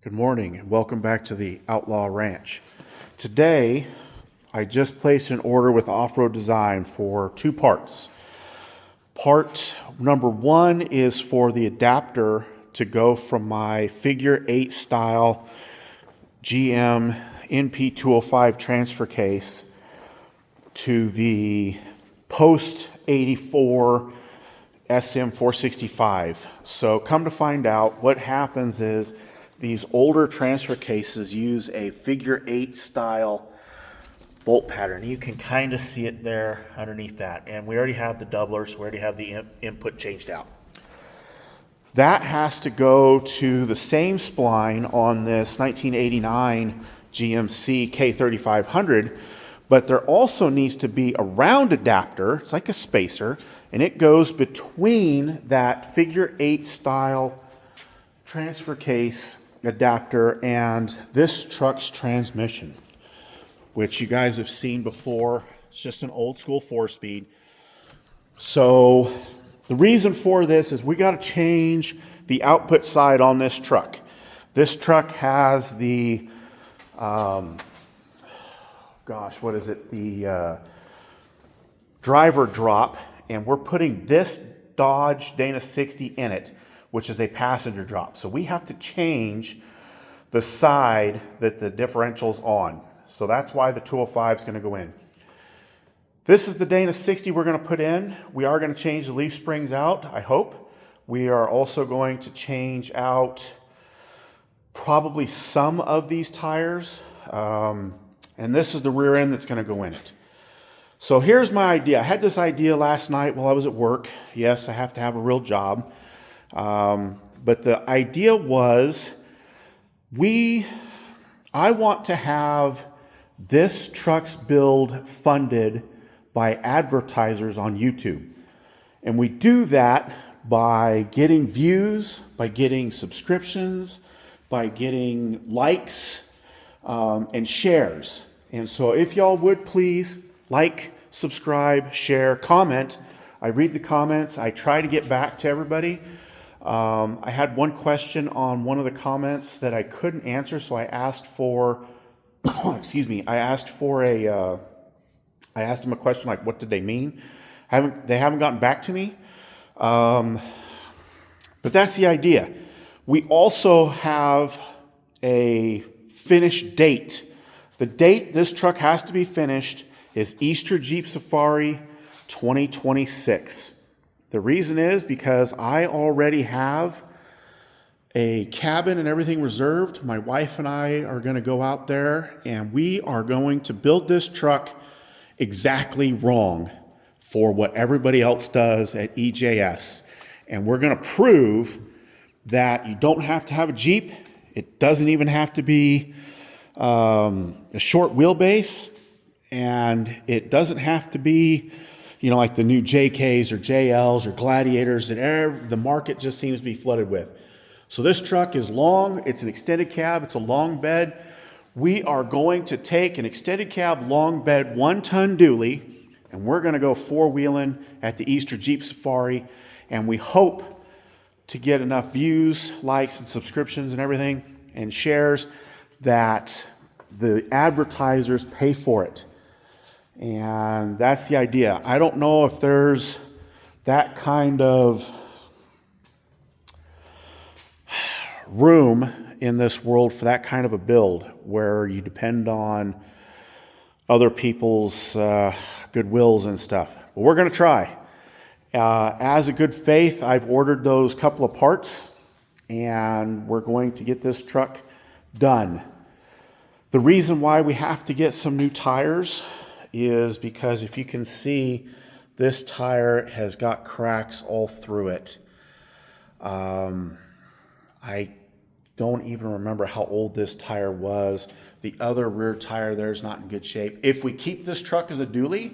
Good morning and welcome back to the Outlaw Ranch. Today, I just placed an order with Off-Road Design for two parts. Part number one is for the adapter to go from my figure 8 style GM NP205 transfer case to the post 84 SM465. So come to find out, what happens is these older transfer cases use a figure 8 style bolt pattern. You can kind of see it there underneath that. And we already have the doublers, we already have the input changed out. That has to go to the same spline on this 1989 GMC K3500, but there also needs to be a round adapter, it's like a spacer, and it goes between that figure 8 style transfer case adapter and this truck's transmission, which you guys have seen before. It's just an old school 4-speed. So the reason for this is we got to change the output side on this truck. This truck has the, the driver drop, and we're putting this Dodge Dana 60 in it, which is a passenger drop. So we have to change the side that the differential's on. So that's why the 205 is going to go in. This is the Dana 60 we're going to put in. We are going to change the leaf springs out, I hope. We are also going to change out probably some of these tires. And this is the rear end that's going to go in it. So here's my idea. I had this idea last night while I was at work. Yes, I have to have a real job. But the idea was I want to have this truck's build funded by advertisers on YouTube. And we do that by getting views, by getting subscriptions, by getting likes, and shares. And so if y'all would please like, subscribe, share, comment. I read the comments. I try to get back to everybody. I had one question on one of the comments that I couldn't answer, so I asked for, I asked them a question like, what did they mean? They haven't gotten back to me. But that's the idea. We also have a finished date. The date this truck has to be finished is Easter Jeep Safari 2026. The reason is because I already have a cabin and everything reserved. My wife and I are going to go out there and we are going to build this truck exactly wrong for what everybody else does at EJS. And we're going to prove that you don't have to have a Jeep. It doesn't even have to be a short wheelbase. And it doesn't have to be, like the new JKs or JLs or Gladiators that the market just seems to be flooded with. So this truck is long. It's an extended cab. It's a long bed. We are going to take an extended cab long bed 1-ton dually, and we're going to go 4-wheeling at the Easter Jeep Safari. And we hope to get enough views, likes, and subscriptions and everything and shares that the advertisers pay for it. And that's the idea. I don't know if there's that kind of room in this world for that kind of a build where you depend on other people's goodwills and stuff. But we're going to try. As a good faith, I've ordered those couple of parts, and we're going to get this truck done. The reason why we have to get some new tires is because if you can see, this tire has got cracks all through it. I don't even remember how old this tire was. The other rear tire there is not in good shape. If we keep this truck as a dually,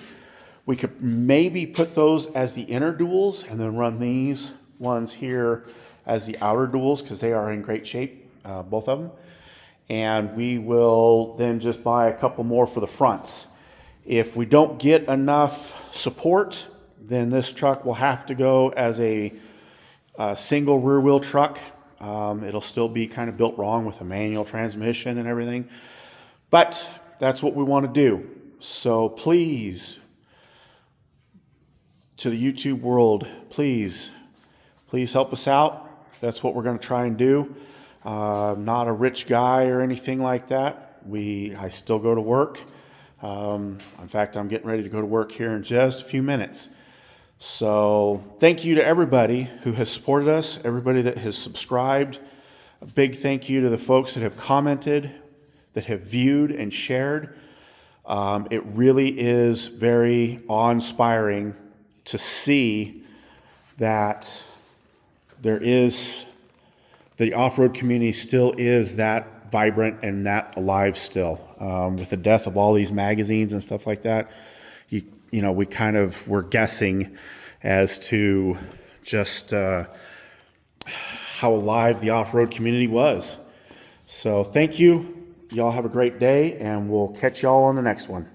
we could maybe put those as the inner duals and then run these ones here as the outer duals because they are in great shape, both of them. And we will then just buy a couple more for the fronts. If we don't get enough support, then this truck will have to go as a single rear wheel truck It'll still be kind of built wrong with a manual transmission and everything. But that's what we want to do. So please, to the YouTube world, please help us out. That's what we're going to try and do. I'm not a rich guy or anything like that. I still go to work. In fact, I'm getting ready to go to work here in just a few minutes. So thank you to everybody who has supported us, everybody that has subscribed. A big thank you to the folks that have commented, that have viewed and shared. It really is very awe-inspiring to see that the off-road community still is that vibrant and that alive still. With the death of all these magazines and stuff like that, we kind of were guessing as to just how alive the off-road community was. So thank you. Y'all have a great day, and we'll catch y'all on the next one.